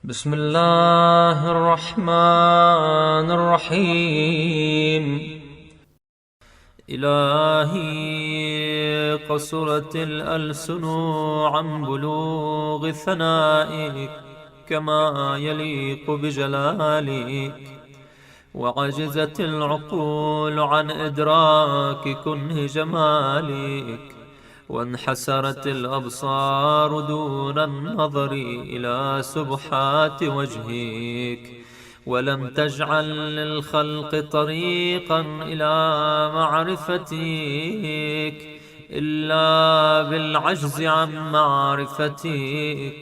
بسم الله الرحمن الرحيم. إلهي قصرت الألسن عن بلوغ ثنائك كما يليق بجلالك، وعجزت العقول عن إدراك كنه جمالك، وانحسرت الأبصار دون النظر إلى سبحات وجهك، ولم تجعل للخلق طريقا إلى معرفتك إلا بالعجز عن معرفتك.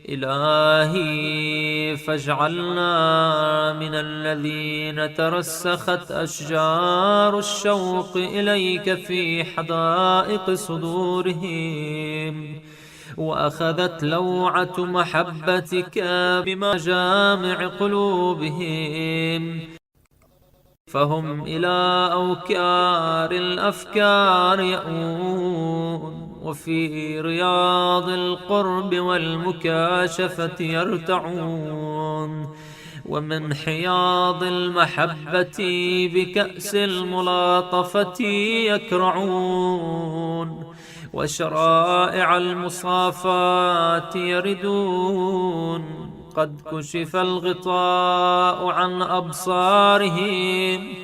إلهي فاجعلنا من الذين ترسخت أشجار الشوق إليك في حدائق صدورهم، وأخذت لوعة محبتك بمجامع قلوبهم، فهم إلى أوكار الأفكار يأوون، وفي رياض القرب والمكاشفة يرتعون، ومن حياض المحبة بكأس الملاطفة يكرعون، وشرائع المصافات يردون. قد كشف الغطاء عن أبصارهم،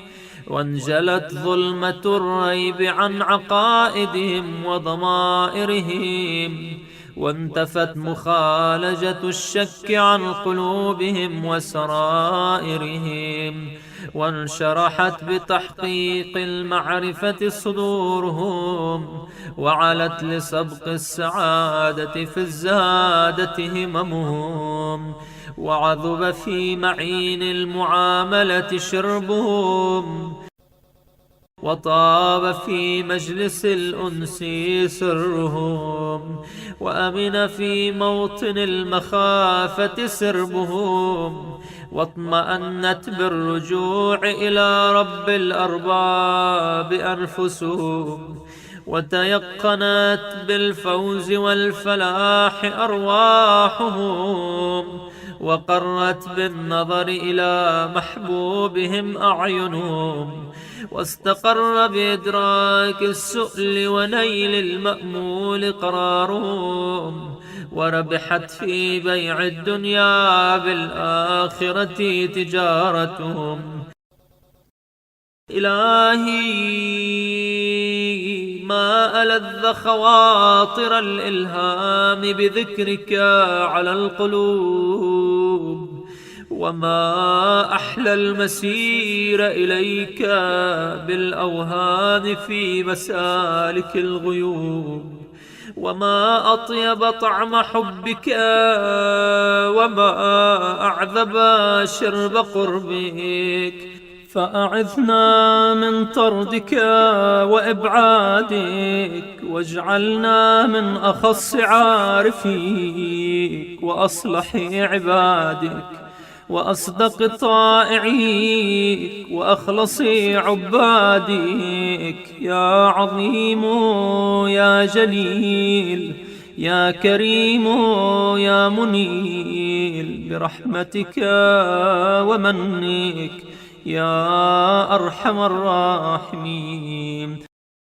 وانجلت ظلمة الريب عن عقائدهم وضمائرهم، وانتفت مخالجة الشك عن قلوبهم وسرائرهم، وانشرحت بتحقيق المعرفة صدورهم، وعلت لسبق السعادة في الزادة هممهم، وعذب في معين المعاملة شربهم، وطاب في مجلس الأنس سرهم، وأمن في موطن المخافة سربهم، واطمأنت بالرجوع إلى رب الأرباب أنفسهم، وتيقنت بالفوز والفلاح أرواحهم، وقرت بالنظر إلى محبوبهم أعينهم، واستقر بإدراك السؤل ونيل المأمول قرارهم، وربحت في بيع الدنيا بالآخرة تجارتهم. إلهي ما ألذ خواطر الإلهام بذكرك على القلوب، وما أحلى المسير إليك بالأوهام في مسالك الغيوب، وما أطيب طعم حبك، وما أعذب شرب قربك. فأعذنا من طردك وإبعادك، واجعلنا من أخص عارفيك وأصلح عبادك وأصدق طائعيك وأخلص عبادك، يا عظيم يا جليل يا كريم يا منيل، برحمتك ومنك يا أرحم الراحمين.